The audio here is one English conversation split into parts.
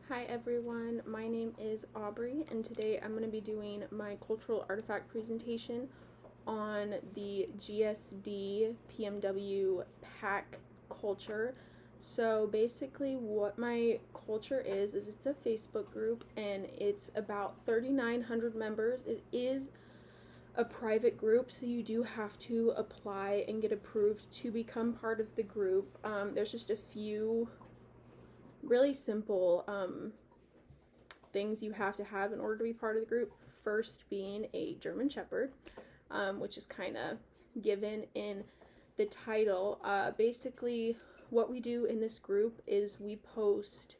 Hi everyone, my name is Aubrey and today I'm going to be doing my cultural artifact presentation on the GSD PNW pack culture. So basically what my culture is it's a Facebook group and it's about 3,900 members. It is a private group, so you do have to apply and get approved to become part of the group. There's just a few really simple things you have to have in order to be part of the group. First being a German Shepherd, which is kind of given in the title. Basically, what we do in this group is we post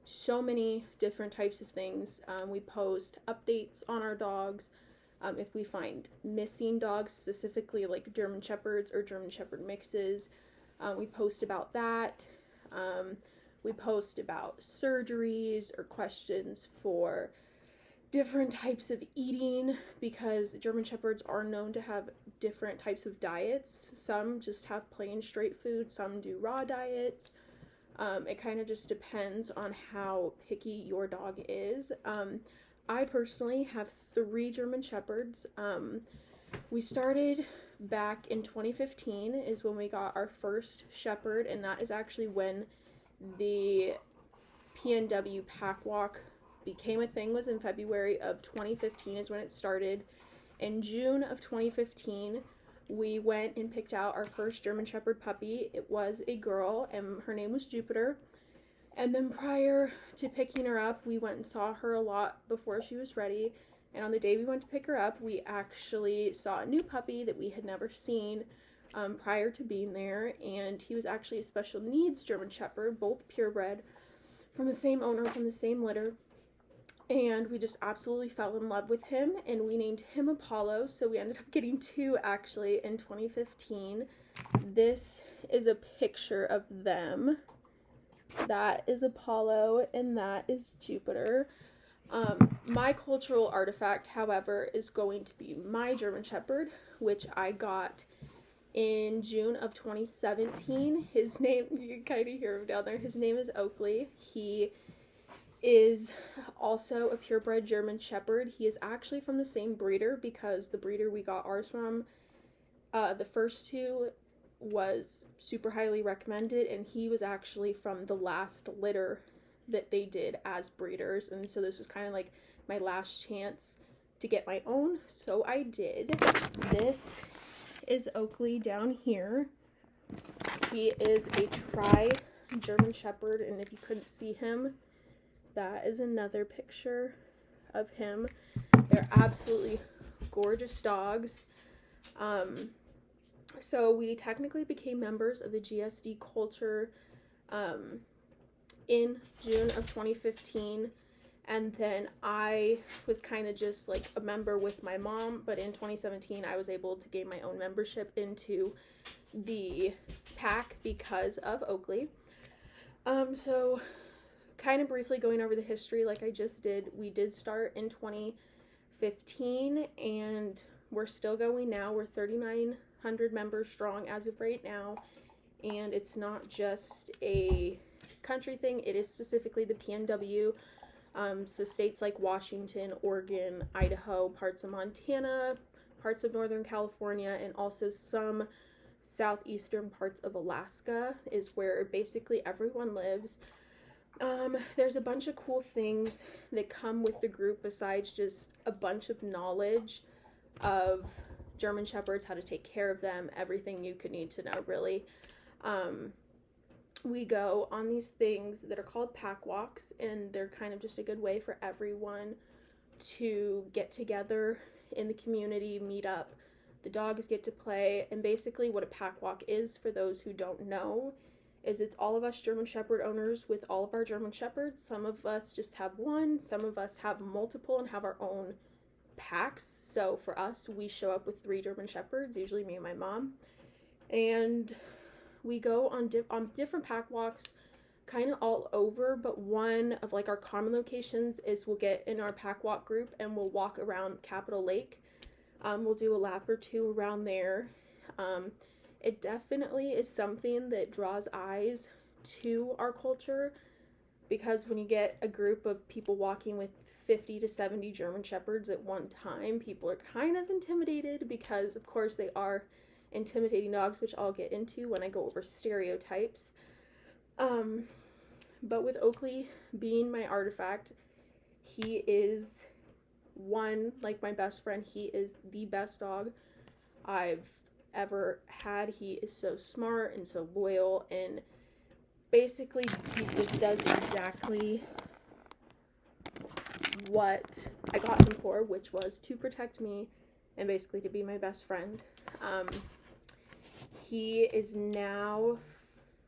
so many different types of things. We post updates on our dogs. If we find missing dogs, specifically like German Shepherds or German Shepherd mixes, we post about that. We post about surgeries or questions for different types of eating, because German Shepherds are known to have different types of diets. Some just have plain straight food, some do raw diets. It kind of just depends on how picky your dog is. I personally have 3 German Shepherds. We started back in 2015 is when we got our first Shepherd, and that is actually when the PNW pack walk became a thing. Was in February of 2015 is when it started. In June of 2015, we went and picked out our first German Shepherd puppy. It was a girl and her name was Jupiter. And then prior to picking her up, we went and saw her a lot before she was ready. And on the day we went to pick her up, we actually saw a new puppy that we had never seen prior to being there, and he was actually a special needs German Shepherd, both purebred, from the same owner, from the same litter, and we just absolutely fell in love with him, and we named him Apollo. So we ended up getting 2 actually in 2015. This is a picture of them. That is Apollo, and that is Jupiter. My cultural artifact, however, is going to be my German Shepherd, which I got in June of 2017. His name, you can kind of hear him down there, his name is Oakley. He is also a purebred German Shepherd. He is actually from the same breeder, because the breeder we got ours from, the first 2 was super highly recommended, and he was actually from the last litter that they did as breeders, and so this was kind of like my last chance to get my own, so I did. This is Oakley down here. He is a tri-German Shepherd, and if you couldn't see him, that is another picture of him. They're absolutely gorgeous dogs. So we technically became members of the GSD culture in June of 2015. And then I was kind of just like a member with my mom, but in 2017 I was able to gain my own membership into the pack because of Oakley. So kind of briefly going over the history like I just did, we did start in 2015 and we're still going now. We're 3,900 members strong as of right now, and it's not just a country thing, it is specifically the PNW. So states like Washington, Oregon, Idaho, parts of Montana, parts of Northern California, and also some southeastern parts of Alaska is where basically everyone lives. There's a bunch of cool things that come with the group besides just a bunch of knowledge of German Shepherds, how to take care of them, everything you could need to know, really. We go on these things that are called pack walks, and they're kind of just a good way for everyone to get together in the community, meet up. The dogs get to play, and basically what a pack walk is, for those who don't know, is it's all of us German Shepherd owners with all of our German Shepherds. Some of us just have one, some of us have multiple and have our own packs. So for us, we show up with 3 German Shepherds, usually me and my mom, and we go on different pack walks kind of all over, but one of like our common locations is we'll get in our pack walk group and we'll walk around Capitol Lake. We'll do a lap or 2 around there. It definitely is something that draws eyes to our culture, because when you get a group of people walking with 50 to 70 German Shepherds at one time, people are kind of intimidated because, of course, they are intimidating dogs, which I'll get into when I go over stereotypes. But with Oakley being my Artifact, he is one, like my best friend. He is the best dog I've ever had. He is so smart and so loyal, and basically he just does exactly what I got him for, which was to protect me and basically to be my best friend. He is now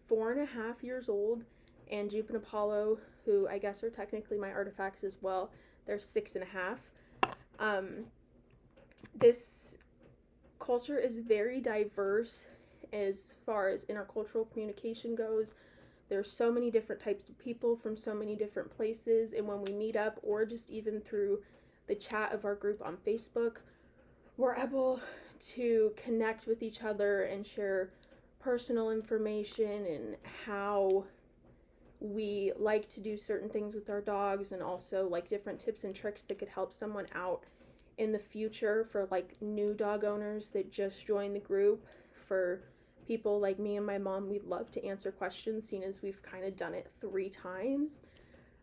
4.5 years old, and Jupe and Apollo, who I guess are technically my Artifacts as well, they're 6.5. This culture is very diverse as far as intercultural communication goes. There's so many different types of people from so many different places, and when we meet up, or just even through the chat of our group on Facebook, we're able to connect with each other and share personal information and how we like to do certain things with our dogs, and also like different tips and tricks that could help someone out in the future for like new dog owners that just joined the group. For people like me and my mom, we'd love to answer questions, seeing as we've kind of done it 3 times.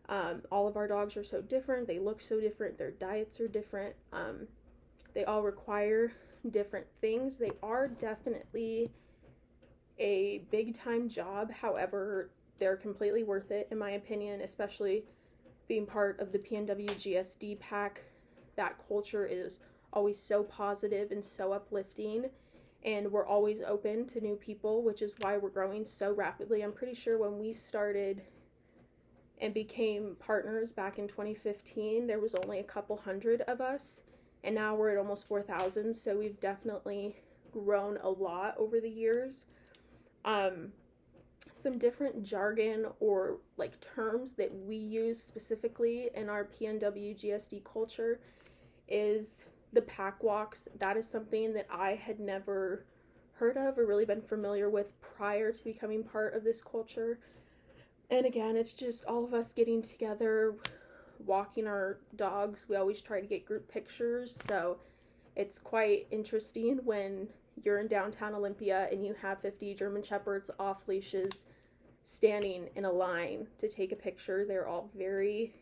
All of our dogs are so different. They look so different. Their diets are different. They all require different things. They are definitely a big time job. However, they're completely worth it, in my opinion, especially being part of the PNW GSD pack. That culture is always so positive and so uplifting, and we're always open to new people, which is why we're growing so rapidly. I'm pretty sure when we started and became partners back in 2015, there was only a couple hundred of us, and now we're at almost 4,000, so we've definitely grown a lot over the years. Some different jargon or like terms that we use specifically in our PNW GSD culture is the pack walks. That is something that I had never heard of or really been familiar with prior to becoming part of this culture. And again, it's just all of us getting together, walking our dogs. We always try to get group pictures, so it's quite interesting when you're in downtown Olympia and you have 50 German Shepherds off leashes standing in a line to take a picture. They're all very,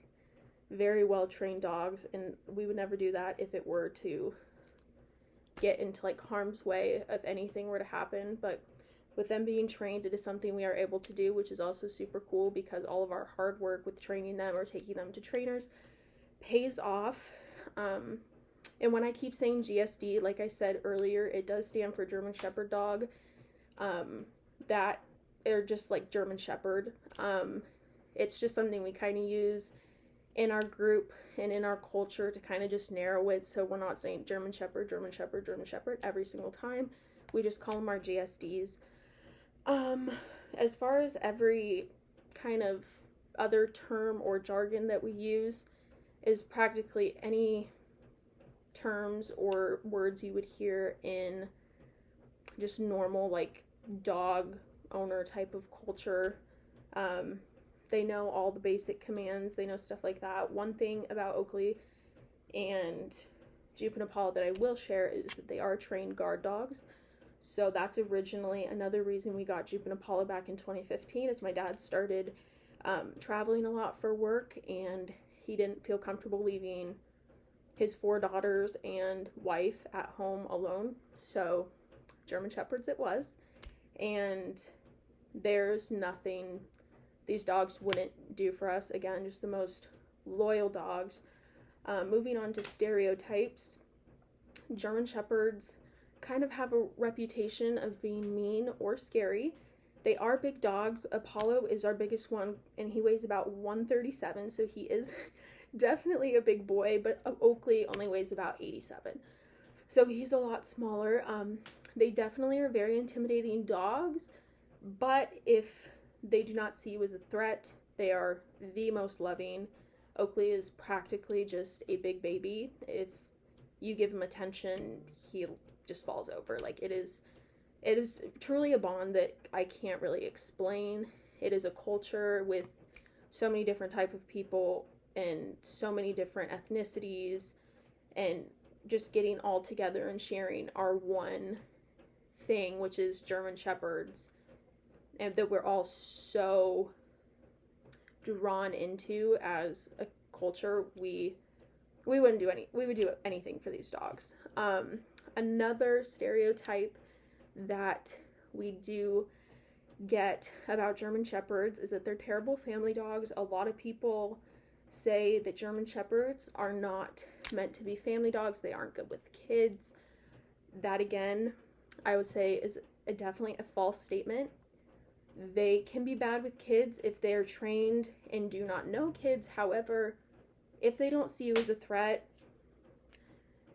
very well trained dogs, and we would never do that if it were to get into like harm's way if anything were to happen. But with them being trained, it is something we are able to do, which is also super cool because all of our hard work with training them or taking them to trainers pays off. And when I keep saying GSD, like I said earlier, it does stand for German Shepherd Dog. That are just like German Shepherd. It's just something we kind of use in our group and in our culture to kind of just narrow it, so we're not saying German Shepherd, German Shepherd, German Shepherd every single time. We just call them our GSDs. As far as every kind of other term or jargon that we use is practically any terms or words you would hear in just normal like dog owner type of culture. They know all the basic commands, they know stuff like that. One thing about Oakley and Jupe and Apollo that I will share is that they are trained guard dogs. So that's originally another reason we got Jupe and Apollo back in 2015, is my dad started traveling a lot for work, and he didn't feel comfortable leaving his 4 daughters and wife at home alone. So German Shepherds it was, and there's nothing these dogs wouldn't do for us. Again, just the most loyal dogs. Moving on to stereotypes, German Shepherds kind of have a reputation of being mean or scary. They are big dogs. Apollo is our biggest one, and he weighs about 137, so he is definitely a big boy, but Oakley only weighs about 87. So he's a lot smaller. They definitely are very intimidating dogs, but if they do not see you as a threat, they are the most loving. Oakley is practically just a big baby. If you give him attention, he just falls over. Like, it is truly a bond that I can't really explain. It is a culture with so many different type of people and so many different ethnicities, and just getting all together and sharing our one thing, which is German Shepherds, and that we're all so drawn into as a culture. We would do anything for these dogs. Another stereotype that we do get about German Shepherds is that they're terrible family dogs. A lot of people say that German Shepherds are not meant to be family dogs. They aren't good with kids. That, again, I would say is definitely a false statement. They can be bad with kids if they're trained and do not know kids. However, if they don't see you as a threat,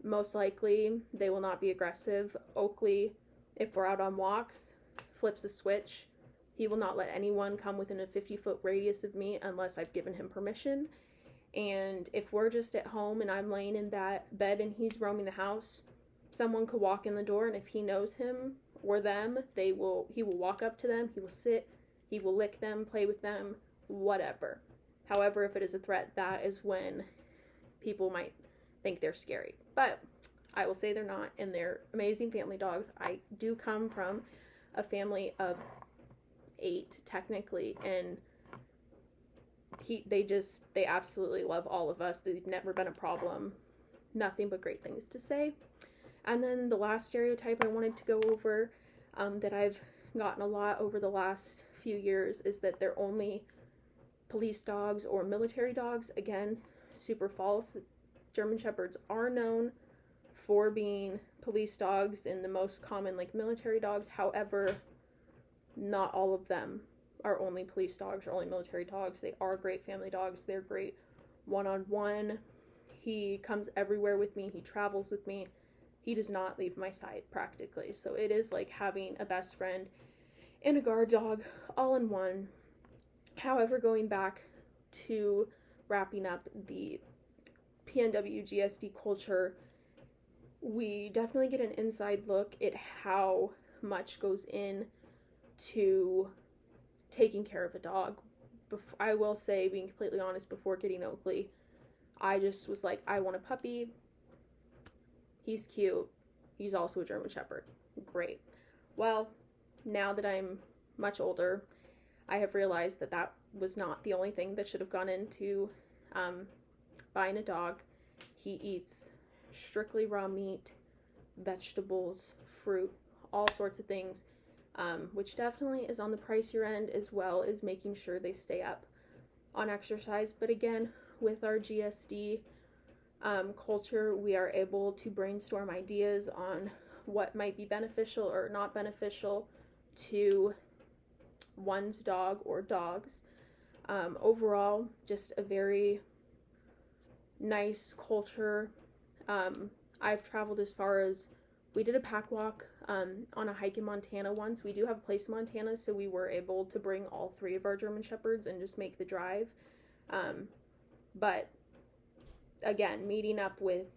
most likely they will not be aggressive. Oakley, if we're out on walks, flips a switch. He will not let anyone come within a 50-foot radius of me unless I've given him permission. And if we're just at home and I'm laying in bed and he's roaming the house, someone could walk in the door, and if he knows him or them, he will walk up to them, he will sit, he will lick them, play with them, whatever. However, if it is a threat, that is when people might think they're scary. But I will say they're not, and they're amazing family dogs. I do come from a family of 8, technically, and they absolutely love all of us. They've never been a problem. Nothing but great things to say. And then the last stereotype I wanted to go over, that I've gotten a lot over the last few years, is that they're only police dogs or military dogs. Again, super false. German Shepherds are known for being police dogs and the most common military dogs. However, not all of them are only police dogs or only military dogs. They are great family dogs. They're great one-on-one. He comes everywhere with me. He travels with me. He does not leave my side practically. So it is like having a best friend and a guard dog all in one. However, going back to wrapping up the PNW GSD culture, we definitely get an inside look at how much goes in to taking care of a dog. I will say, being completely honest, before getting Oakley, I just was like, I want a puppy. He's cute. He's also a German Shepherd. Great. Well, now that I'm much older, I have realized that that was not the only thing that should have gone into buying a dog. He eats strictly raw meat, vegetables, fruit, all sorts of things, which definitely is on the pricier end, as well as making sure they stay up on exercise. But again, with our GSD culture, we are able to brainstorm ideas on what might be beneficial or not beneficial to one's dog or dogs. Overall, just a very nice culture. I've traveled as far as, we did a pack walk on a hike in Montana once. We do have a place in Montana, so we were able to bring all 3 of our German Shepherds and just make the drive. But again, meeting up with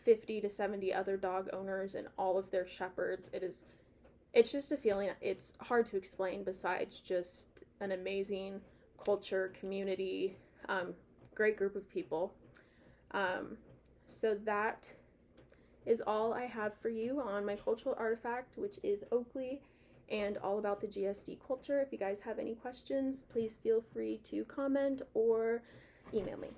50 to 70 other dog owners and all of their shepherds, it's just a feeling. It's hard to explain besides just an amazing culture, community, great group of people. So that is all I have for you on my cultural artifact, which is Oakley, and all about the GSD culture. If you guys have any questions, please feel free to comment or email me.